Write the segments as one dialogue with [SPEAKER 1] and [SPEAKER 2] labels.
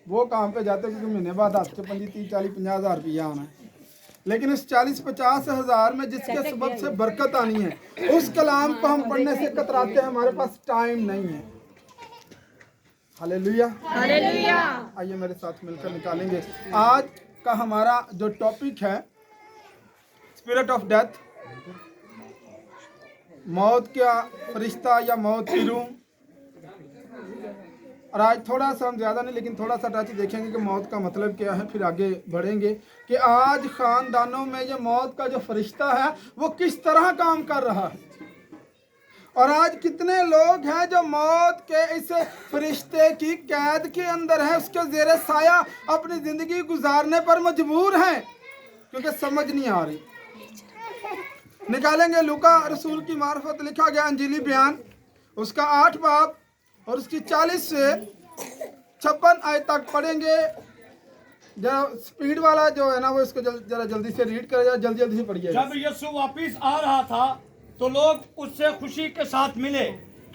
[SPEAKER 1] वो काम पे जाते क्योंकि महीने बाद हाथ से 25 30 40 50 हज़ार रुपया आना है। लेकिन इस 40 50 हज़ार में जिसके सबब से बरकत आनी है, उस कलाम को हम पढ़ने से कतराते हैं, हमारे पास टाइम नहीं है। Hallelujah, hallelujah. आइए मेरे साथ मिलकर निकालेंगे आज का हमारा जो टॉपिक है, स्पिरिट ऑफ डेथ, मौत का फरिश्ता या मौत की रूह। और आज थोड़ा सा हम ज़्यादा नहीं लेकिन थोड़ा सा टच देखेंगे कि मौत का मतलब क्या है, फिर आगे बढ़ेंगे कि आज ख़ानदानों में ये मौत का जो फरिश्ता है वो किस तरह काम कर रहा है, और आज कितने लोग हैं जो मौत के इस फरिश्ते की कैद के अंदर है, उसके ज़ेरे साया अपनी ज़िंदगी गुजारने पर मजबूर हैं क्योंकि समझ नहीं आ रही। निकालेंगे लूका रसूल की मार्फत लिखा गया अंजीली बयान, उसका 8 बाब और उसकी 40 से 56 आयत तक पढ़ेंगे। जरा स्पीड वाला जो है ना वो इसको जरा जल्दी से रीड करेगा, जल्दी जल्दी से पढ़िए।
[SPEAKER 2] जब यीशु वापिस आ रहा था तो लोग उससे खुशी के साथ मिले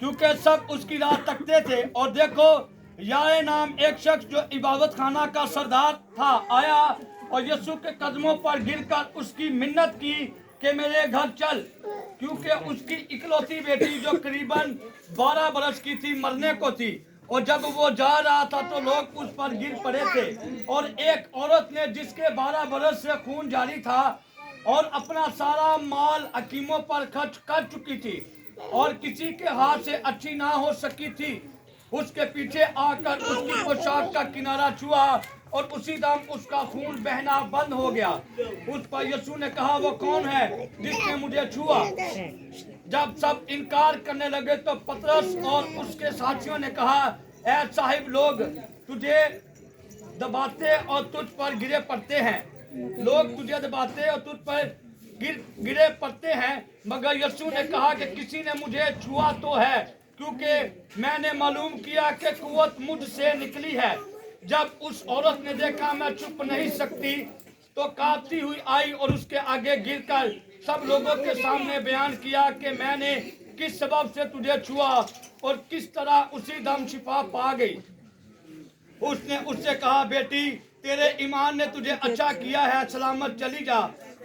[SPEAKER 2] क्योंकि सब उसकी राह तकते थे। और देखो, याए नाम एक शख्स जो इबादत खाना का सरदार था आया और यीशु के कदमों पर गिरकर उसकी मिन्नत की कि मेरे घर चल, क्योंकि उसकी इकलौती बेटी जो करीबन 12 बरस की थी मरने को थी। और जब वो जा रहा था तो लोग उस पर गिर पड़े थे। और एक औरत ने जिसके 12 बरस से खून जारी था और अपना सारा माल हकीमों पर खर्च कर चुकी थी और किसी के हाथ से अच्छी ना हो सकी थी, उसके पीछे आकर उसकी पोशाक का किनारा छुआ और उसी दम उसका खून बहना बंद हो गया। उस पर यीशु ने कहा, वो कौन है जिसने मुझे छुआ? जब सब इनकार करने लगे तो पतरस और उसके साथियों ने कहा, ऐ साहिब, लोग तुझे दबाते और तुझ पर गिरे पड़ते हैं। लोग तुझे दबाते और तुझ पर गिरे पड़ते हैं, मगर यीशु ने कहा कि किसी ने मुझे छुआ तो है, क्योंकि मैंने मालूम किया कि कुव्वत मुझसे निकली है। जब उस औरत ने देखा मैं चुप नहीं सकती तो कांपती हुई आई और उसके आगे गिरकर सब लोगों के सामने बयान किया कि मैंने किस सबब से तुझे छुआ और किस तरह उसी दम शिफा पा गई। उसने उससे कहा, बेटी, तेरे ईमान ने तुझे अच्छा किया है, सलामत चली जा।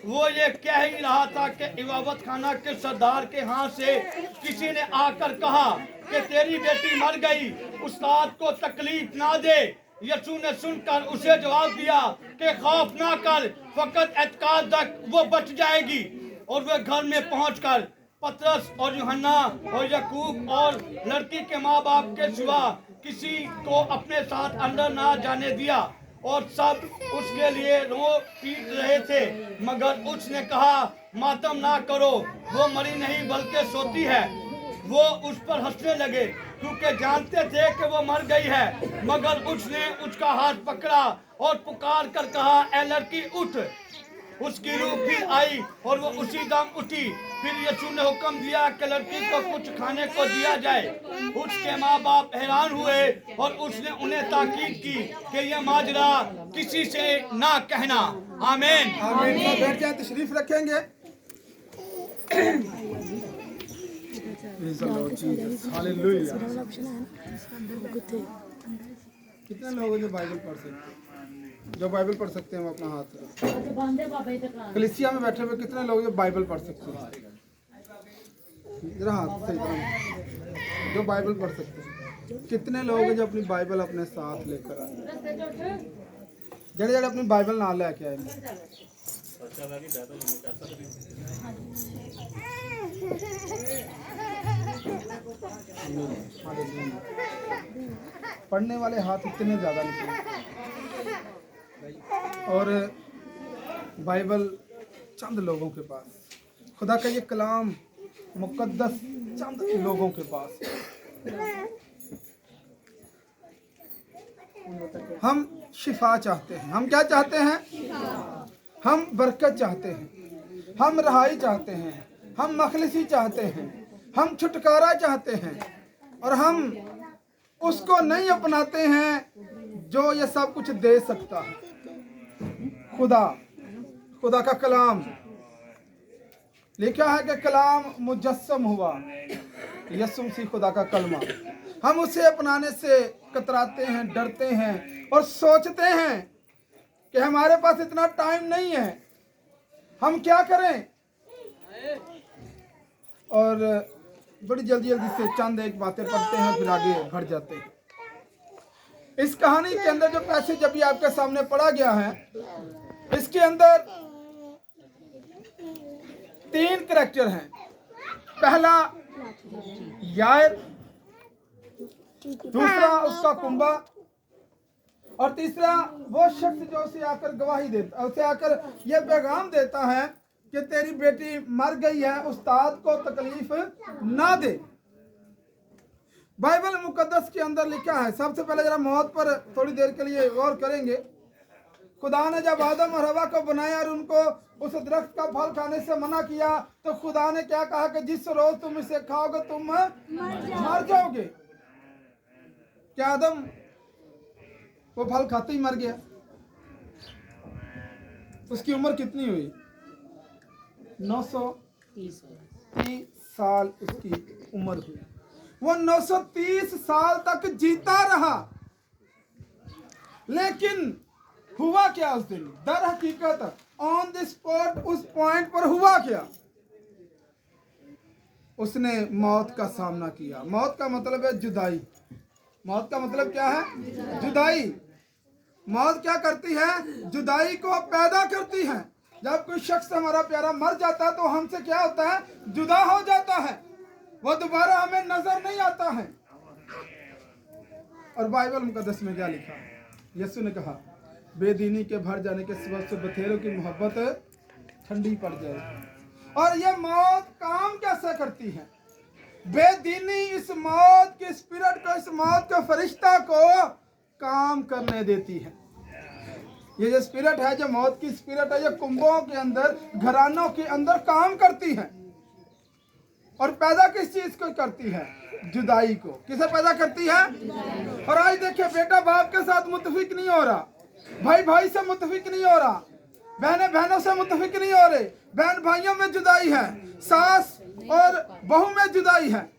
[SPEAKER 2] वो ये कह ही रहा था कि इबादत खाना के सरदार के हाथ से किसी ने आकर कहा कि तेरी बेटी मर गई, उस्ताद को तकलीफ ना दे। यीशु ने सुनकर उसे जवाब दिया कि खौफ ना कर, फकत एतकाद तक वो बच जाएगी। और वे घर में पहुंचकर पतरस और यूहन्ना और याकूब और लड़की के माँ बाप के सिवा किसी को अपने साथ अंदर ना जाने दिया, और सब उसके लिए रो पीट रहे थे। मगर उसने कहा, मातम ना करो, वो मरी नहीं बल्कि सोती है। वो उस पर हंसने लगे क्योंकि जानते थे कि वो मर गई है। मगर उसने उसका हाथ पकड़ा और पुकार कर कहा, ऐ लड़की उठ। उसकी रूह फिर आई और वो उसी दम उठी। फिर यीशु ने हुक्म दिया कि लड़की को कुछ खाने को दिया जाए। उसके माँ बाप हैरान हुए और उसने उन्हें ताकीद की कि यह माजरा किसी से ना कहना। आमीन,
[SPEAKER 1] आमीन। तो बैठ जाए, तशरीफ रखेंगे। हालेलुया। कितने लोग हैं जो बाइबल पढ़ सकते हैं? जो बाइबल पढ़ सकते हैं वो अपना हाथ रखें। कलीसिया में बैठे हुए कितने लोग जो बाइबल पढ़ सकते हैं? जरा हाथ से जो बाइबल पढ़ सकते हैं। कितने लोग हैं जो अपनी बाइबल अपने साथ लेकर आए? जड़े जड़े अपनी बाइबल ना लेके आए। पढ़ने वाले हाथ इतने ज़्यादा निकले और बाइबल चंद लोगों के पास, खुदा का ये कलाम मुकद्दस चंद लोगों के पास। हम शिफा चाहते हैं। हम क्या चाहते हैं? हम बरकत चाहते हैं, हम रहाई चाहते हैं, हम मखलिसी चाहते हैं, हम छुटकारा चाहते हैं, और हम उसको नहीं अपनाते हैं जो ये सब कुछ दे सकता है। खुदा का कलाम लिखा है कि कलाम मुजस्सम हुआ, यीशु मसीह खुदा का कलमा। हम उसे अपनाने से कतराते हैं, डरते हैं और सोचते हैं कि हमारे पास इतना टाइम नहीं है, हम क्या करें। और बड़ी जल्दी जल्दी से चंद एक बातें पढ़ते हैं, फिर आगे बढ़ जाते हैं। इस कहानी के अंदर जो पैसेज अभी आपके सामने पढ़ा गया है, इसके अंदर 3 कैरेक्टर हैं। पहला यायर, दूसरा उसका कुंबा, और तीसरा वो शख्स जो उसे आकर गवाही देता, उसे आकर यह पैगाम देता है कि तेरी बेटी मर गई है, उस्ताद को तकलीफ ना दे। बाइबल मुकद्दस के अंदर लिखा है, सबसे पहले जरा मौत पर थोड़ी देर के लिए गौर करेंगे। खुदा ने जब आदम और हवा को बनाया और उनको उस दरख्त का फल खाने से मना किया, तो खुदा ने क्या कहा कि जिस रोज तुम इसे खाओगे तुम मर जाओगे। क्या आदम वो फल खाते ही मर गया? उसकी उम्र कितनी हुई? 930 साल उसकी उम्र हुई। वो 930 साल तक जीता रहा। लेकिन हुआ क्या उस दिन? दर हकीकत ऑन द स्पॉट, उस पॉइंट पर हुआ क्या? उसने मौत का सामना किया। मौत का मतलब है जुदाई। मौत का मतलब क्या है? जुदाई। मौत क्या करती है? जुदाई को पैदा करती है। जब कोई शख्स हमारा प्यारा मर जाता है तो हमसे क्या होता है? जुदा हो जाता है, वो दोबारा हमें नजर नहीं आता है। और बाइबल मुकद्दस में क्या लिखा? यीशु ने कहा, बेदीनी के भर जाने के सबब से बथेरों की मोहब्बत ठंडी पड़ जाएगी। और यह मौत काम कैसे करती है? बेदीनी इस मौत के स्पिरिट को, इस मौत के फरिश्ता को काम करने देती है। ये जो स्पिरिट है, जो मौत की स्पिरिट है, ये कुंभों के अंदर, घरानों के अंदर काम करती है। और पैदा किस चीज को करती है? जुदाई को। किसे पैदा करती है? और आज देखिए, बेटा बाप के साथ मुत्तफिक नहीं हो रहा, भाई भाई से मुत्तफिक नहीं हो रहा, बहनें बहनों से मुत्तफिक नहीं हो रहे, बहन भाइयों में जुदाई है, सास और बहू में जुदाई है,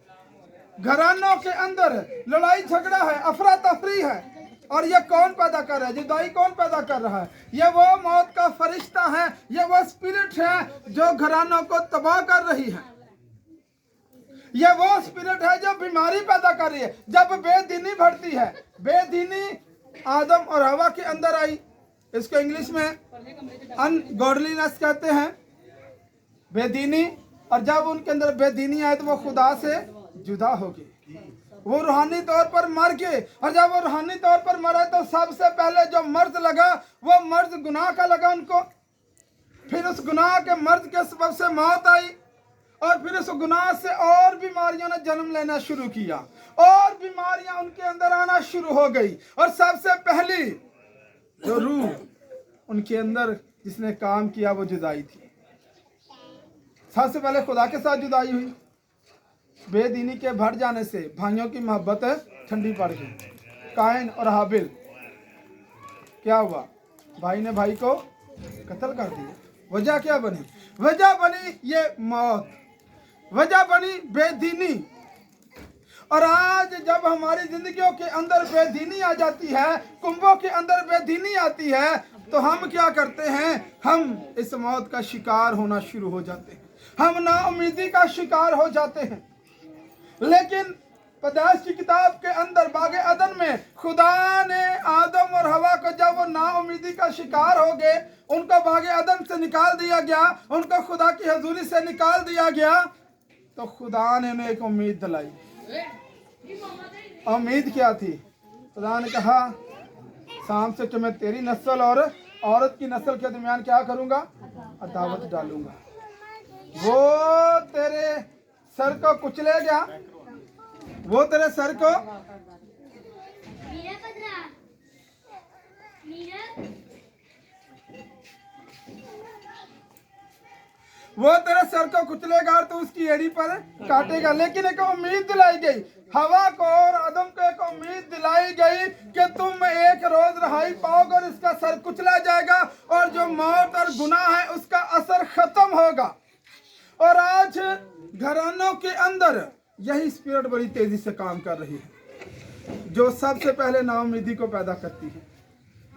[SPEAKER 1] घरानों के अंदर लड़ाई झगड़ा है, अफरा तफरी है। और ये कौन पैदा कर रहा है? जुदाई कौन पैदा कर रहा है? ये वो मौत का फरिश्ता है, ये वो स्पिरिट है जो घरानों को तबाह कर रही है। ये वो स्पिरिट है जो बीमारी पैदा कर रही है। जब बेदीनी बढ़ती है, बेदीनी आदम और हवा के अंदर आई, इसको इंग्लिश में अनगॉडलीनेस कहते हैं, बेदीनी। और जब उनके अंदर बेदीनी आए तो वो खुदा से जुदा हो गए, वो रूहानी तौर पर मर गए। और जब वो रूहानी तौर पर मरे तो सबसे पहले जो मर्ज लगा वो मर्ज गुनाह का लगा उनको। फिर उस गुनाह के मर्ज के सबब से मौत आई, और फिर उस गुनाह से और बीमारियों ने जन्म लेना शुरू किया, और बीमारियां उनके अंदर आना शुरू हो गई। और सबसे पहली जो रूह उनके अंदर जिसने काम किया वो जुदाई थी। सबसे पहले खुदा के साथ जुदाई हुई। बेदीनी के बढ़ जाने से भाइयों की मोहब्बत ठंडी पड़ गई। कायन और हाबिल, क्या हुआ? भाई ने भाई को कत्ल कर दिया। वजह क्या बनी? वजह बनी ये मौत, वजह बनी बेदीनी। और आज जब हमारी जिंदगियों के अंदर बेदीनी आ जाती है, कुंभों के अंदर बेदीनी आती है, तो हम क्या करते हैं? हम इस मौत का शिकार होना शुरू हो जाते हैं, हम नाउमीदी का शिकार हो जाते हैं। लेकिन पैदाइश की किताब के अंदर बागे अदन में खुदा ने आदम और हवा को, जब वो नाउमीदी का शिकार हो गए, उनको बागे अदन से निकाल दिया गया, उनको खुदा की हजूरी से निकाल दिया गया, तो खुदा ने उन्हें एक उम्मीद दिलाई। उम्मीद क्या थी? खुदा ने कहा शाम से कि मैं तेरी नस्ल और औरत की नस्ल के दरमियान क्या करूंगा? अदावत डालूंगा। वो तेरे सर को कुचलेगा, वो तेरे सर को वो तेरे सर को कुचलेगा और तो उसकी एड़ी पर काटेगा। लेकिन एक उम्मीद दिलाई गई हवा को और आदम को, एक उम्मीद दिलाई गई कि तुम एक रोज रहाई पाओगे और इसका सर कुचला जाएगा और जो मौत और गुनाह है उसका असर खत्म होगा। और आज घरानों के अंदर यही स्पिरिट बड़ी तेजी से काम कर रही है। जो सबसे पहले नाउमीदी को पैदा करती है,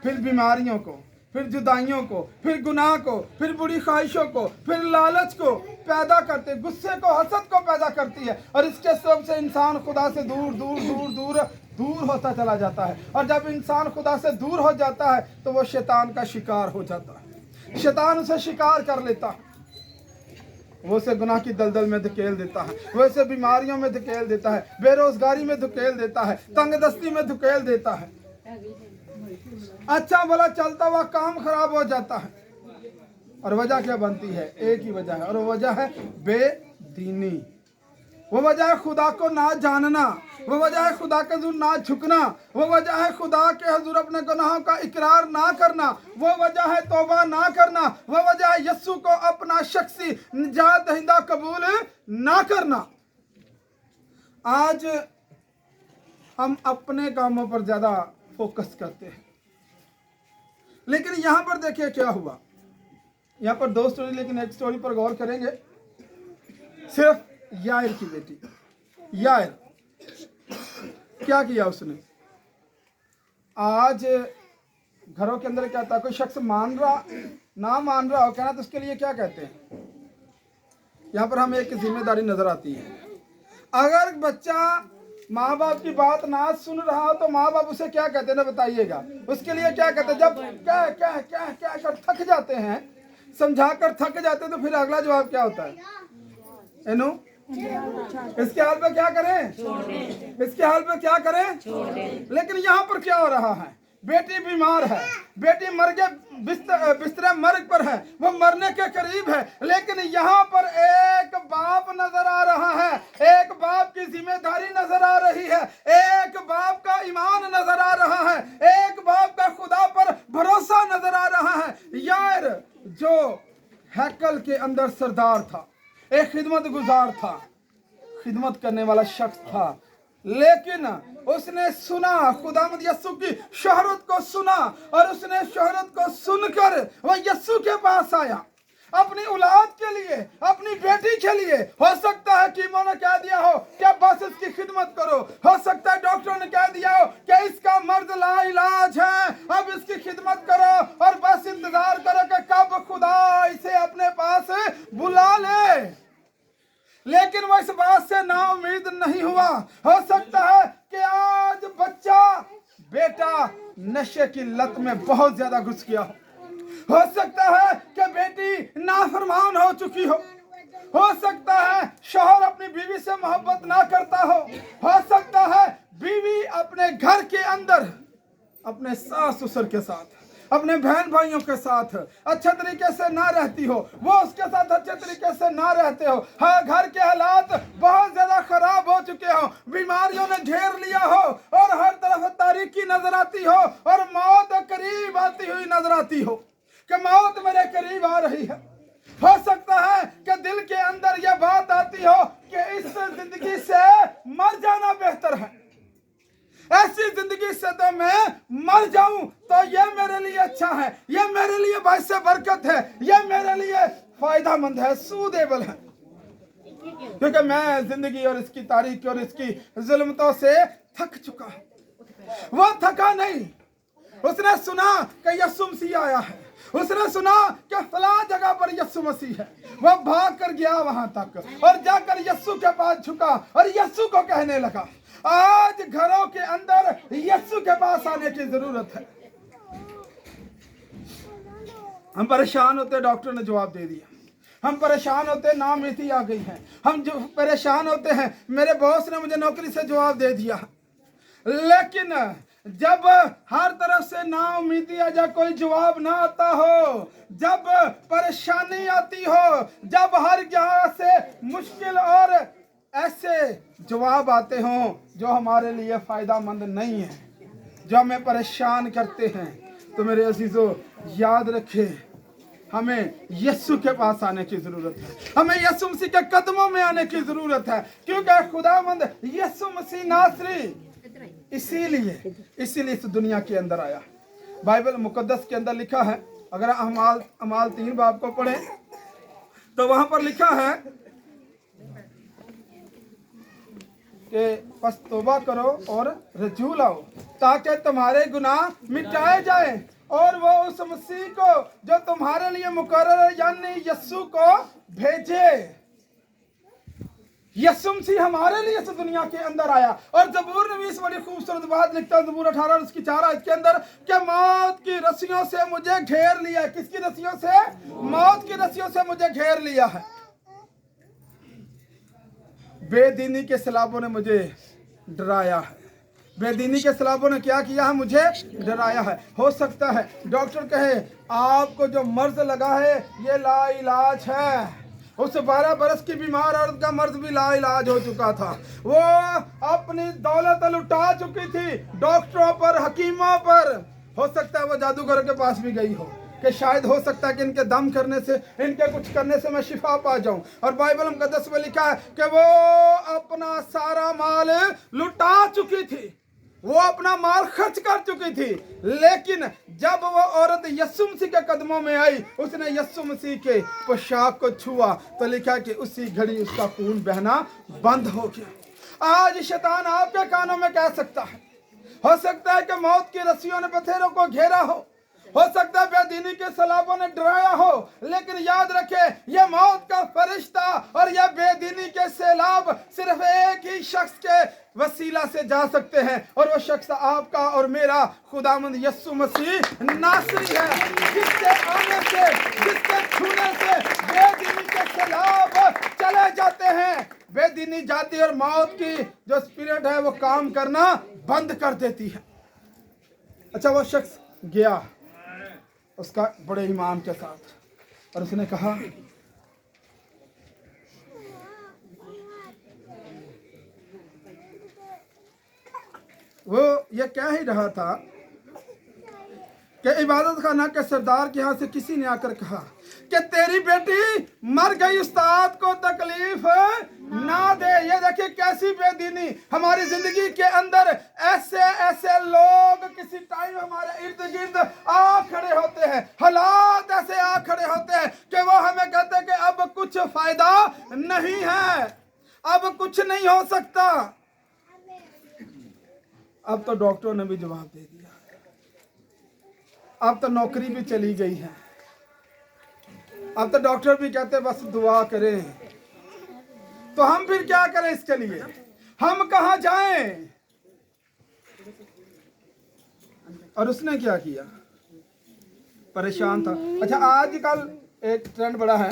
[SPEAKER 1] फिर बीमारियों को, फिर जुदाइयों को, फिर गुनाह को, फिर बुरी ख्वाहिशों को, फिर लालच को पैदा करते, गुस्से को, हसद को पैदा करती है। और इसके सबब से इंसान खुदा से दूर दूर दूर दूर दूर होता चला जाता है। और जब इंसान खुदा से दूर हो जाता है तो वो शैतान का शिकार हो जाता है। शैतान उसे शिकार कर लेता है, वो उसे गुनाह की दलदल में धकेल देता है, वो उसे बीमारियों में धकेल देता है, बेरोजगारी में धकेल देता है, तंगदस्ती में धकेल देता है। अच्छा भला चलता हुआ काम खराब हो जाता है। और वजह क्या बनती है? एक ही वजह है, और वो वजह है बेदीनी। वो वजह है खुदा को ना जानना, वो वजह है खुदा के हजूर ना झुकना, वो वजह है खुदा के हजूर अपने गुनाहों का इकरार ना करना, वो वजह है तौबा ना करना, वो वजह है यस्सु को अपना शख्सी निजात दहिंदा कबूल ना करना। आज हम अपने कामों पर ज्यादा फोकस करते हैं, लेकिन यहां पर देखिए क्या हुआ। यहां पर दो स्टोरी, लेकिन एक स्टोरी पर गौर करेंगे। सिर्फ यायर की बेटी यायर, क्या किया उसने? आज घरों के अंदर क्या था, कोई शख्स मान रहा ना मान रहा हो कहना, तो उसके लिए क्या कहते हैं? यहाँ पर हमें एक जिम्मेदारी नजर आती है। अगर बच्चा माँ बाप की बात ना सुन रहा हो तो माँ बाप उसे क्या कहते हैं ना, बताइएगा। उसके लिए क्या कहते हैं? जब क्या क्या क्या क्या कर थक जाते हैं, समझा कर थक जाते हैं, तो फिर अगला जवाब क्या होता है? एनु, इसके हाल पे क्या करें? इसके हाल पे क्या करें? लेकिन यहाँ पर क्या हो रहा है? बेटी बीमार है, बेटी मर के बिस्तरे मर्ग पर है, वो मरने के करीब है, लेकिन यहाँ पर एक बाप नजर आ रहा है, एक बाप की जिम्मेदारी नजर आ रही है, एक बाप का ईमान नजर आ रहा है, एक बाप का खुदा पर भरोसा नजर आ रहा है। यार जो हैकल के अंदर सरदार था, एक खिदमत गुजार था, खिदमत करने वाला शख्स था, लेकिन उसने सुना, खुदावंद यस्सु की शोहरत को सुना, और उसने शोहरत को सुनकर वह यस्सु के पास आया अपनी औलाद के लिए, अपनी बेटी के लिए। हो सकता है कीमों ने कह दिया हो कि बस इसकी खिदमत करो, हो सकता है डॉक्टर ने कह दिया हो कि इसका मर्द लाइलाज है, अब इसकी खिदमत करो और बस इंतजार करो कि कब खुदा इसे अपने पास बुला ले। लेकिन वो इस बात से नाउम्मीद नहीं हुआ। हो सकता है कि आज बच्चा, बेटा नशे की लत में बहुत ज्यादा घुस गया हो सकता है कि बेटी नाफरमान हो चुकी हो सकता है शौहर अपनी बीवी से मोहब्बत ना करता हो सकता है बीवी अपने घर के अंदर अपने सास ससुर के साथ, अपने बहन भाइयों के साथ अच्छे तरीके से ना रहती हो, वो उसके साथ अच्छे तरीके से ना रहते हो। हाँ, घर के हालात बहुत ज्यादा खराब हो चुके हो, बीमारियों ने घेर लिया हो और हर तरफ तारीकी नजर आती हो और मौत करीब आती हुई नजर आती हो कि मौत मेरे करीब आ रही है। हो सकता है कि दिल के अंदर यह बात आती हो कि इस जिंदगी से मर जाना बेहतर है, ऐसी जिंदगी से तो मैं मर जाऊं तो ये मेरे लिए अच्छा है, ये मेरे लिए बाइसे बरकत है, ये मेरे लिए फायदा मंद है, सूदेबल है, क्योंकि मैं जिंदगी और इसकी तारीकी और इसकी जुल्मतों से थक चुका हूं। वो थका नहीं, उसने सुना कि यीशु मसीह आया है, उसने सुना कि फलां जगह पर यीशु मसीह है, वो भाग कर गया वहां तक और जाकर यीशु के पास झुका और यीशु को कहने लगा। आज घरों के अंदर यीशु के पास आने की जरूरत है। हम परेशान होते, डॉक्टर ने जवाब दे दिया, हम परेशान होते नाउम्मीदी आ गई है, हम जो परेशान होते हैं मेरे बॉस ने मुझे नौकरी से जवाब दे दिया। लेकिन जब हर तरफ से नाउम्मीदी आ जाए, कोई जवाब ना आता हो, जब परेशानी आती हो, जब हर जगह से मुश्किल और ऐसे जवाब आते हों जो हमारे लिए फायदा मंद नहीं है, जो हमें परेशान करते हैं, तो मेरे अजीजों याद रखें, हमें यीशु के पास आने की जरूरत है, हमें यीशु मसीह के कदमों में आने की जरूरत है, क्योंकि खुदावंद यीशु मसीह नासरी इसीलिए इस दुनिया के अंदर आया। बाइबल मुकद्दस के अंदर लिखा है, अगर अमाल 3 बाब को पढ़े तो वहां पर लिखा है कि बस तौबा करो और रजू लाओ ताकि तुम्हारे गुनाह मिटाए जाए और वो उस मसीह को जो तुम्हारे लिए मुकर्रर है यानी यस्सु को भेजे। यस्सु मसीह हमारे लिए इस दुनिया के अंदर आया। और जबूर नबी बड़ी खूबसूरत बात लिखता है जबूर 18 और उसकी 4 के अंदर कि मौत की रस्सियों से मुझे घेर लिया। किसकी रस्सियों से? मौत की रस्सियों से मुझे घेर लिया है। बेदीनी के सलाबों ने मुझे डराया है। बेदीनी के सलाबों ने क्या किया है? मुझे डराया है। हो सकता है डॉक्टर कहे आपको जो मर्ज लगा है ये लाइलाज है। उस 12 बरस की बीमार औरत का मर्ज भी लाइलाज हो चुका था। वो अपनी दौलत लुटा चुकी थी डॉक्टरों पर, हकीमों पर। हो सकता है वो जादूगर के पास भी गई हो कि शायद हो सकता है कि इनके दम करने से, इनके कुछ करने से मैं शिफा पा जाऊं। और बाइबल मुकद्दस में लिखा है कि वो अपना सारा माल लुटा चुकी थी, वो अपना माल खर्च कर चुकी थी। लेकिन जब वो औरत यस्सु मसीह के कदमों में आई, उसने यस्सु मसीह के पोशाक को छुआ तो लिखा कि उसी घड़ी उसका खून बहना बंद हो गया। आज शैतान आपके कानों में कह सकता है, हो सकता है कि मौत की रस्सियों ने बथेरों को घेरा हो सकता है बेदीनी के सलाबों ने डराया हो, लेकिन याद रखे ये मौत का फरिश्ता और यह बेदीनी के सैलाब सिर्फ एक ही शख्स के वसीला से जा सकते हैं और वो शख्स आपका और मेरा खुदावंद यस्सु मसीह नासरी है, जिसके आने से, जिसके छूने से बेदीनी के सैलाब चले जाते हैं। बेदीनी जाती और मौत की जो स्पिरिट है वो काम करना बंद कर देती है। अच्छा, वो शख्स गया उसका बड़े ईमान के साथ और उसने कहा वो ये कह ही रहा था कि इबादत खाना के सरदार के यहाँ से किसी ने आकर कहा कि तेरी बेटी मर गई, उस्ताद को तकलीफ ना दे। ये देखिए कैसी बेदीनी हमारी जिंदगी के अंदर, ऐसे ऐसे लोग किसी टाइम हमारे इर्द गिर्द आ खड़े होते हैं, हालात ऐसे आ खड़े होते हैं कि वो हमें कहते हैं कि अब कुछ फायदा नहीं है, अब कुछ नहीं हो सकता। अब तो डॉक्टरों ने भी जवाब दे दिया, अब तो नौकरी भी चली गई है, अब तो डॉक्टर भी कहते बस दुआ करें। तो हम फिर क्या करें इसके लिए? हम कहां जाएं? और उसने क्या किया? परेशान था। अच्छा, आजकल एक ट्रेंड बड़ा है,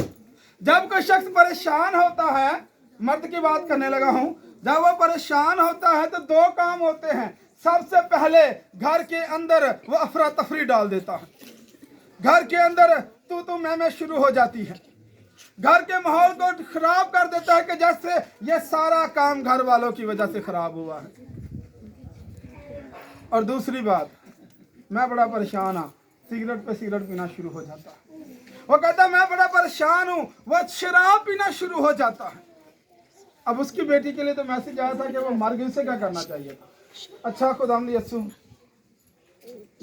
[SPEAKER 1] जब कोई शख्स परेशान होता है, मर्द की बात करने लगा हूं, जब वो परेशान होता है तो दो काम होते हैं। सबसे पहले घर के अंदर वो अफरा तफरी डाल देता है, घर के अंदर तू मैं शुरू हो जाती है, घर के माहौल को खराब कर देता है कि जैसे ये सारा काम घर वालों की वजह से खराब हुआ है। और दूसरी बात, मैं बड़ा परेशान हूं, सिगरेट पे सिगरेट पीना शुरू हो जाता है। वो कहता है मैं बड़ा परेशान हूं, वो शराब पीना शुरू हो जाता है। अब उसकी बेटी के लिए तो मैसेज आया था कि वो मर गई, उसे क्या करना चाहिए था? अच्छा खुदावंद यस्सु,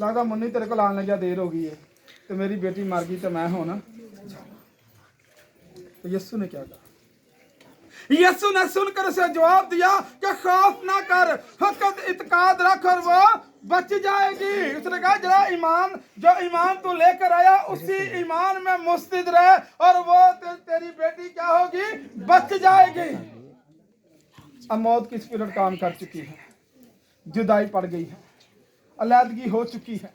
[SPEAKER 1] लगता मुन्नी तेरे को आने लगा, देर हो गई है, तो मेरी बेटी मर गई तो मैं हूं ना। तो यस्सु ने क्या कहा? यस्सु ने सुनकर उसे जवाब दिया कि खौफ ना कर, फकत इत्काद रख और वो बच जाएगी। उसने कहा जरा ईमान, जो ईमान तू लेकर आया उसी ईमान में मुस्तैद रहे और वो तेरी बेटी क्या होगी? बच जाएगी। अब मौत की स्पिरिट काम कर चुकी है, जुदाई पड़ गई है, अलहदगी हो चुकी है।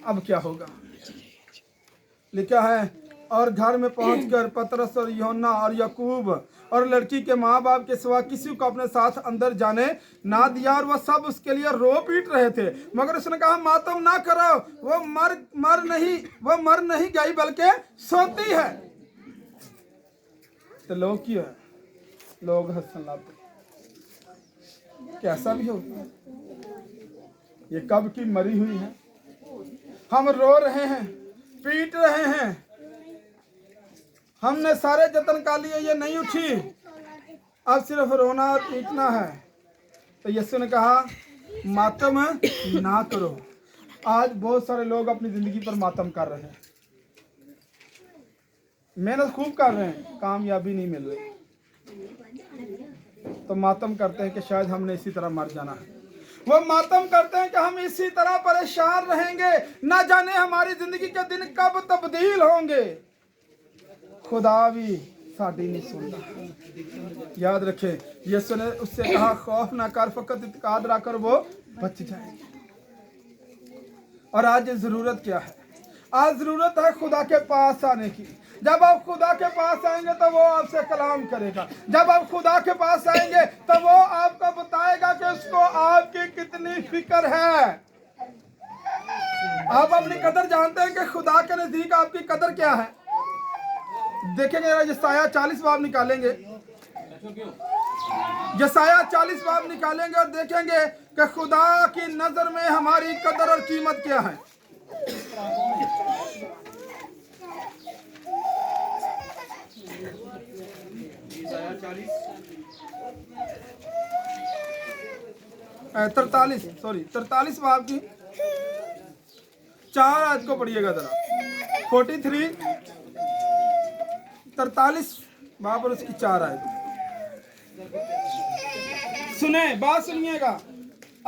[SPEAKER 1] अब क्या होगा? लिखा है और घर में पहुंचकर पतरस और यूहन्ना और याकूब और लड़की के माँ बाप के सिवा किसी को अपने साथ अंदर जाने ना दिया और वह सब उसके लिए रो पीट रहे थे। मगर उसने कहा मातम ना करो, वो मर नहीं गई बल्कि सोती है। तो लोग क्यों है? लोग हंसने लगते, कैसा भी होगा, ये कब की मरी हुई है, हम रो रहे हैं, पीट रहे हैं, हमने सारे जतन कर लिए, ये नहीं उठी, अब सिर्फ रोना और पीटना है। तो यीशु ने कहा मातम ना करो। आज बहुत सारे लोग अपनी जिंदगी पर मातम कर रहे हैं, मेहनत खूब कर रहे हैं, कामयाबी नहीं मिल रही। तो मातम करते हैं कि शायद हमने इसी तरह मर जाना है। वो मातम करते हैं कि हम इसी तरह परेशान रहेंगे, ना जाने हमारी जिंदगी के दिन कब तब्दील होंगे। खुदा भी साड़ी नहीं सुनता। याद रखें, यीशु ने उससे कहा खौफ ना कर, फकत इत्काद रखकर वो बच जाएंगे। और आज जरूरत क्या है? आज जरूरत है खुदा के पास आने की। जब आप खुदा के पास आएंगे तो वो आपसे कलाम करेगा। जब आप खुदा के पास आएंगे तो वो आपको बताएगा कि उसको आपकी कितनी फिक्र है। आप अपनी कदर जानते हैं कि खुदा के नजदीक आपकी कदर क्या है? देखेंगे, यशायाह 40 बाब निकालेंगे, यशायाह 40 बाब निकालेंगे और देखेंगे कि खुदा की नजर में हमारी कदर और कीमत क्या है। तरतालीस 43 बाब की 4 आयत को पढ़िएगा जरा। 43 43 बाब और उसकी 4 आयत सुने, बात सुनिएगा।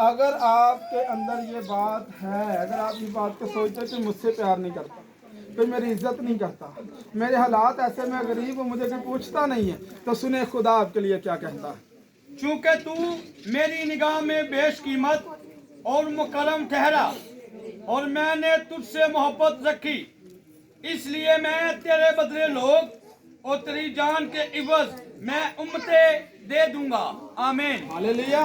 [SPEAKER 1] अगर आपके अंदर ये बात है, अगर आप इस बात को सोचते कि मुझसे प्यार नहीं करता, कोई मेरी इज्जत नहीं करता, मेरे हालात ऐसे में गरीब हूँ, मुझे कोई पूछता नहीं है, तो सुने खुदा आपके लिए क्या कहता है।
[SPEAKER 2] चूंकि तू मेरी निगाह में बेशकीमत और मुकर्रम ठहरा और मैंने तुझसे मोहब्बत रखी, इसलिए मैं तेरे बदले लोग और तेरी जान के इवज मैं उम्मतें दे दूंगा। आमीन।
[SPEAKER 1] हालेलुया।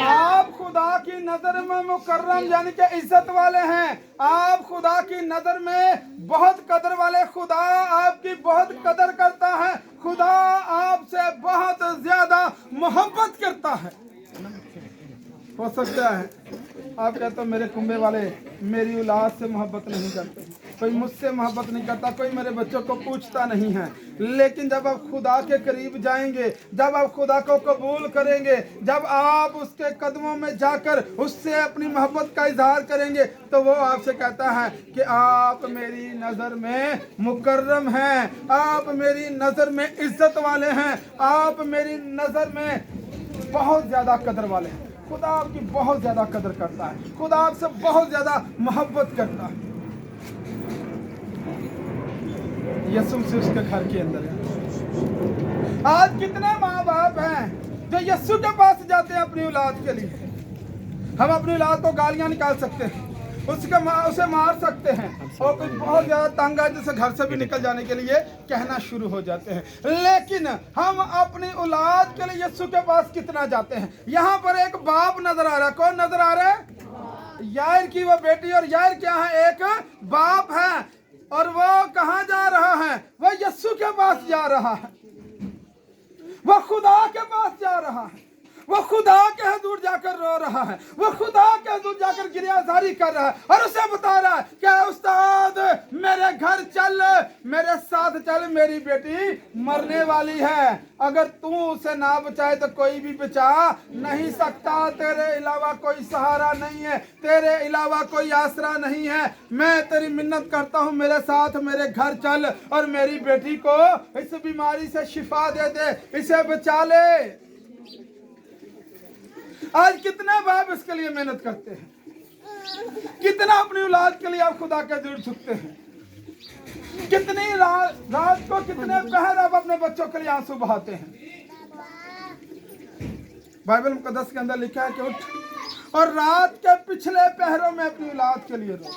[SPEAKER 1] आप खुदा की नजर में मुकर्रम यानी कि इज्जत वाले हैं। आप खुदा की नजर में बहुत कदर वाले। खुदा आपकी बहुत कदर करता है। खुदा आपसे बहुत ज्यादा मोहब्बत करता है। हो सकता है आप कहते हो मेरे कुंबे वाले मेरी औलाद से मोहब्बत नहीं करते, कोई मुझसे मोहब्बत नहीं करता, कोई मेरे बच्चों को पूछता नहीं है। लेकिन जब आप खुदा के करीब जाएंगे, जब आप खुदा को कबूल करेंगे, जब आप उसके कदमों में जाकर उससे अपनी मोहब्बत का इजहार करेंगे, तो वो आपसे कहता है कि आप मेरी नज़र में मुकर्रम हैं, आप मेरी नज़र में इज्जत वाले हैं, आप मेरी नज़र में बहुत ज़्यादा कदर वाले हैं। खुदा आपकी बहुत ज्यादा कदर करता है। खुदा आपसे बहुत ज्यादा मोहब्बत करता है। यीशु से उसके घर के अंदर है। आज कितने माँ बाप हैं जो यीशु के पास जाते हैं अपनी औलाद के लिए। हम अपनी औलाद को गालियां निकाल सकते हैं, उसे मार सकते हैं, और कुछ बहुत ज्यादा तंग है जैसे घर से भी निकल जाने के लिए कहना शुरू हो जाते हैं। लेकिन हम अपनी औलाद के लिए यीशु के पास कितना जाते हैं। यहाँ पर एक बाप नजर आ रहा है। कौन नजर आ रहा है? यायर की वो बेटी। और यायर क्या है? एक बाप है। और वो कहाँ जा रहा है? वो यीशु के पास जा रहा है। वो खुदा के पास जा रहा है। वो खुदा के हजूर जाकर रो रहा है। वो खुदा के हजूर जाकर गिरियाजारी कर रहा है और उसे बता रहा है कि उस्ताद मेरे घर चल, मेरे साथ चल, मेरी बेटी मरने वाली है। अगर तू उसे ना बचाए तो कोई भी बचा नहीं सकता। तेरे अलावा कोई सहारा नहीं है, तेरे अलावा कोई आसरा नहीं है। मैं तेरी मिन्नत करता हूँ, मेरे साथ मेरे घर चल और मेरी बेटी को इस बीमारी से शिफा दे दे, इसे बचा ले। आज कितने बाप इसके लिए मेहनत करते हैं। कितना अपनी औलाद के लिए आप खुदा के हजूर झुकते हैं। कितनी रात को कितने पहर आप अपने बच्चों के लिए आंसू बहाते हैं। बाइबल मुकद्दस के अंदर लिखा है कि उठ और रात के पिछले पहरों में अपनी औलाद के लिए रो,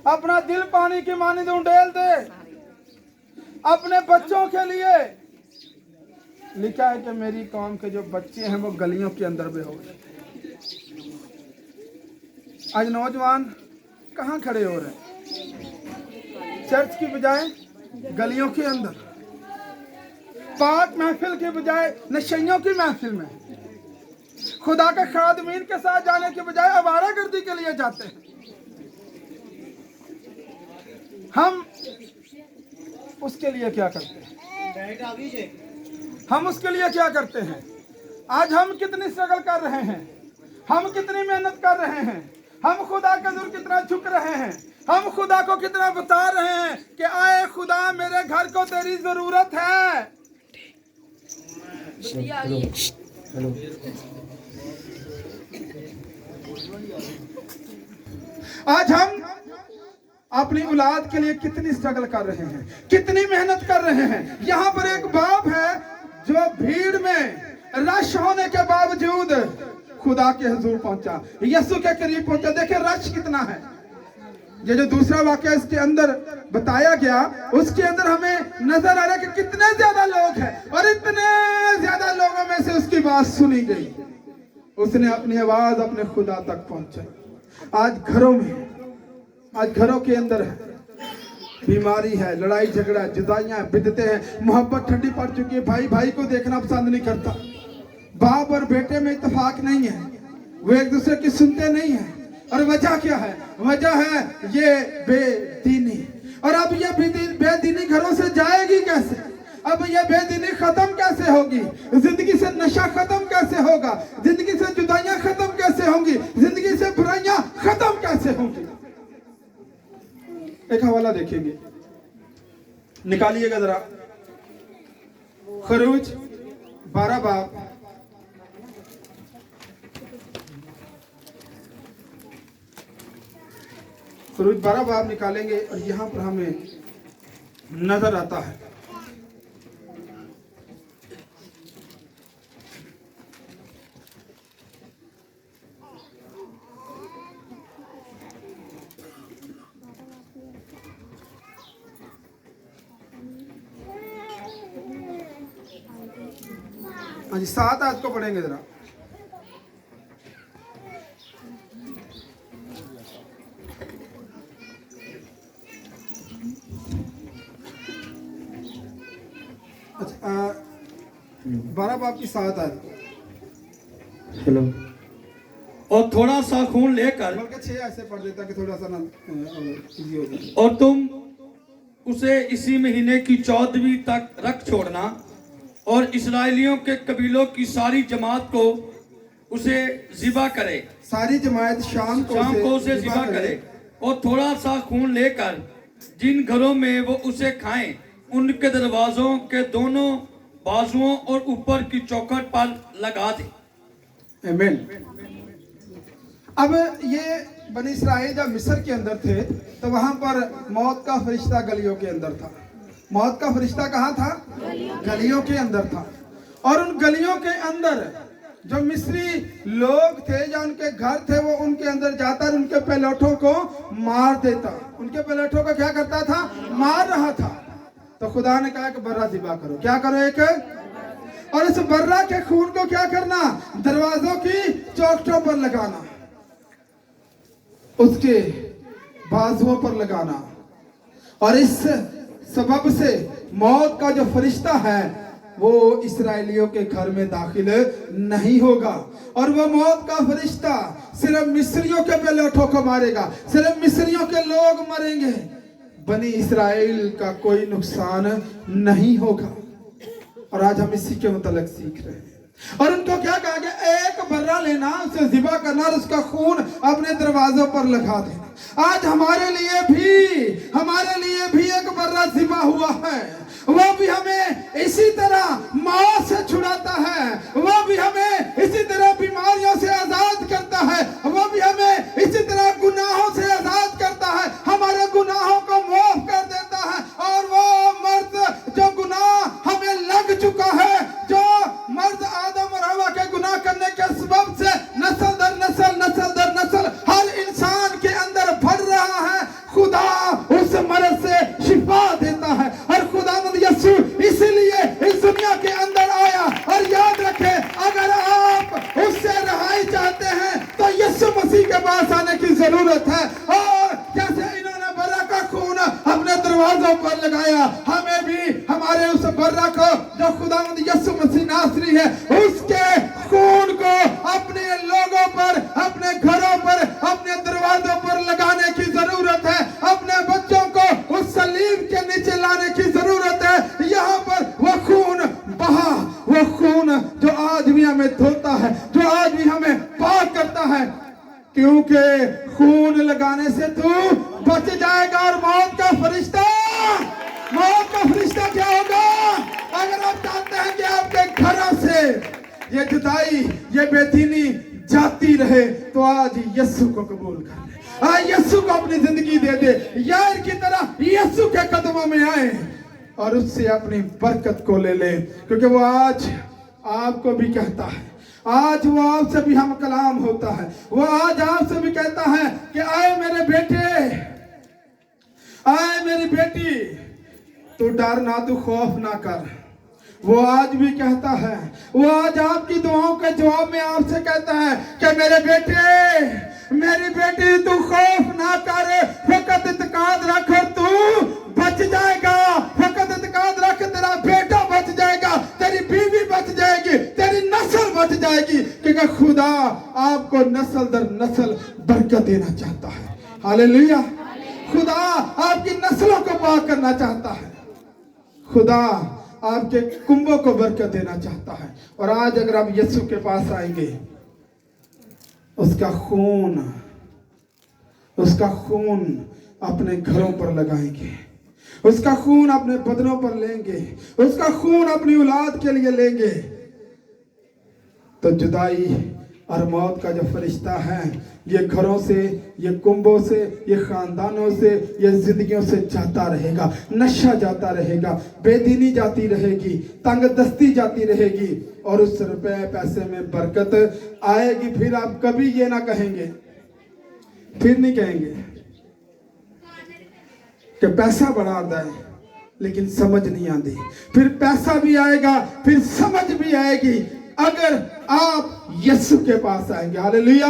[SPEAKER 1] अपना दिल पानी की मानिंद उंडेल दे अपने बच्चों के लिए। लिखा है कि मेरी कौम के जो बच्चे हैं वो गलियों के अंदर बेहोश। आज नौजवान कहाँ खड़े हो रहे हैं? चर्च की बजाय गलियों के अंदर, पाक महफिल के बजाय नशइयों की महफिल में, खुदा के खादमीन के साथ जाने के बजाय आवारागर्दी के लिए जाते हैं। हम उसके लिए क्या करते हैं? हम उसके लिए क्या करते हैं? आज हम कितनी स्ट्रगल कर रहे हैं, हम कितनी मेहनत कर रहे हैं, हम खुदा के हजूर कितना झुक रहे हैं, हम खुदा को कितना बता रहे हैं कि आए खुदा मेरे घर को तेरी जरूरत है। आज हम अपनी औलाद के लिए कितनी स्ट्रगल कर रहे हैं, कितनी मेहनत कर रहे हैं। यहाँ पर एक बाप है जो भीड़ में रश होने के बावजूद खुदा के हुजूर पहुंचा, यीशु के करीब पहुंचा। देखिए रश कितना है। ये जो दूसरा वाक्य इसके अंदर बताया गया, उसके अंदर हमें नजर आ रहा है कि कितने ज्यादा लोग हैं और इतने ज्यादा लोगों में से उसकी बात सुनी गई। उसने अपनी आवाज अपने खुदा तक पहुंचाई। आज घरों में, आज घरों के अंदर है बीमारी है, लड़ाई झगड़ा, जुदाइयां, बिदते हैं, मोहब्बत ठंडी पड़ चुकी है, भाई भाई को देखना पसंद नहीं करता, बाप और बेटे में इत्तेफाक नहीं है, वो एक दूसरे की सुनते नहीं है। और वजह क्या है? वजह है ये बेदीनी। और अब ये बेदीनी घरों से जाएगी कैसे? अब ये बेदीनी खत्म कैसे होगी? जिंदगी से नशा खत्म कैसे होगा? जिंदगी से जुदाइयां खत्म कैसे होंगी? जिंदगी से बुराइयां खत्म कैसे होंगी? एक हवाला देखेंगे, निकालिएगा जरा, खरूज 12 बाब, खरूज 12 बाब निकालेंगे और यहां पर हमें नजर आता है हाँ जी, 7 आयत को पढ़ेंगे जरा। अच्छा 12 बाब की 7 आयत।
[SPEAKER 3] हेलो।
[SPEAKER 2] और थोड़ा सा खून लेकर,
[SPEAKER 1] बल्कि 6 ऐसे पढ़ देता कि थोड़ा सा ना इजी हो जाए।
[SPEAKER 2] और तुम उसे इसी महीने की 14वीं तक रख छोड़ना, और इस्राएलियों के कबीलों की सारी जमात को उसे ज़िबा करे।
[SPEAKER 1] सारी जमात शाम को
[SPEAKER 2] उसे ज़िबा करे। और थोड़ा सा खून लेकर जिन घरों में वो उसे खाएं, उनके दरवाजों के दोनों बाजुओं और ऊपर की चौखट पर लगा दे।
[SPEAKER 1] आमीन। अब ये बनी इस्राएल जब मिस्र के अंदर थे तो वहां पर मौत का फरिश्ता गलियों के अंदर था। मौत का फरिश्ता कहाँ था? गलियों के अंदर था। और उन गलियों के अंदर जो मिस्री लोग थे या उनके घर थे, वो उनके अंदर जाता और उनके पेलोठों को मार देता। उनके पेलोठों को क्या करता था? मार रहा था। तो खुदा ने कहा कि बर्रा ज़िबा करो। क्या करो? एक, और इस बर्रा के खून को क्या करना? दरवाजों की चौखटों पर लगाना, उसके बाजुओं पर लगाना। और इस सबब से मौत का जो फरिश्ता है वो इसराइलियों के घर में दाखिल नहीं होगा। और वो मौत का फरिश्ता सिर्फ मिस्रियों के पेलोठों को मारेगा, सिर्फ मिस्रियों के लोग मरेंगे, बनी इस्राएल का कोई नुकसान नहीं होगा। और आज हम इसी के मतलब सीख रहे हैं। और उनको क्या कहा गया? एक बर्रा लेना, उसे ज़िबा करना और उसका खून अपने दरवाजों पर लगा देना। आज हमारे लिए भी एक बर्रा ज़िबा हुआ है। वो भी हमें इसी तरह मौत से छुड़ाता है, वो भी हमें इसी तरह बीमारियों से आजाद करता है, वो भी हमें इसी तरह गुनाहों से आजाद करता है, हमारे गुनाहों को माफ कर देता है। और वो मर्द जो गुनाह हमें लग चुका है, जो मर्द आदम और हवा के गुनाह करने के सबब से नस्ल दर नस्ल हर इंसान के अंदर भर रहा है, खुदा उस मर्द से शिफा देता है। और खुदावंद यीशु इसलिए इस दुनिया के अंदर आया। और याद रखें, अगर आप उससे रहाई चाहते हैं तो यीशु मसीह के पास आने की जरूरत है। और जैसे इन्होंने बर्रा का खून अपने दरवाजों पर लगाया, हमें भी हमारे उस बर्रा को जो खुदावंद यीशु मसीह नासरी है, उसके खून को अपने लोगों पर, अपने घरों पर, अपने दरवाजों पर लगाने की जरूरत है। अपने बच्चों को उस सलीब के नीचे लाने की जरूरत है। यहाँ पर वो खून बहा, वो खून जो आज भी हमें धोता है, जो आज भी हमें पाक करता है, क्योंकि खून लगाने से तू बच जाएगा। और मौत का फरिश्ता क्या होगा? अगर आप चाहते हैं कि आपके घरों से ये जुदाई, ये बेदीनी जाती रहे, तो आज यीशु को कबूल कर ले, आज यीशु को अपनी जिंदगी दे दे, यार की तरह यीशु के कदमों में आए और उससे अपनी बरकत को ले ले, क्योंकि वो आज आपको भी कहता है, आज वो आपसे भी हम कलाम होता है, वो आज आपसे भी कहता है कि आए मेरे बेटे, आए मेरी बेटी, तू डर ना, तू खौफ ना कर। वो आज भी कहता है, वो आज आपकी दुआओं के जवाब में आपसे कहता है कि मेरे बेटे, मेरी बेटी, तू खौफ ना कर, फकत इत्काद रख, तू बच जाएगा, फकत इत्काद रख, तेरा बेटा बच जाएगा, तेरी बीवी बच जाएगी, तेरी नस्ल बच जाएगी, क्योंकि खुदा आपको नस्ल दर नस्ल बरकत देना चाहता है। हालेलुया। खुदा आपकी नस्लों को पाक करना चाहता है, खुदा आपके कुंभों को बरकत देना चाहता है। और आज अगर आप यीशु के पास आएंगे, उसका खून अपने घरों पर लगाएंगे, उसका खून अपने बदनों पर लेंगे, उसका खून अपनी औलाद के लिए लेंगे, तो जुदाई और मौत का जो फरिश्ता है ये घरों से, ये कुंभों से, ये खानदानों से, ये जिंदगियों से जाता रहेगा, नशा जाता रहेगा, बेदीनी जाती रहेगी, तंगदस्ती जाती रहेगी, और उस रुपए पैसे में बरकत आएगी। फिर आप कभी ये ना कहेंगे, फिर नहीं कहेंगे कि पैसा बढ़ाता है लेकिन समझ नहीं आती। फिर पैसा भी आएगा, फिर समझ भी आएगी, अगर आप यीशु के पास आएंगे। हालेलुया।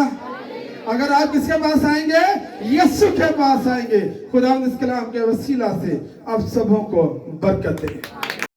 [SPEAKER 1] अगर आप किसके पास आएंगे? यीशु के पास आएंगे। खुदा इस कलाम के वसीला से आप सबों को बरकत दे।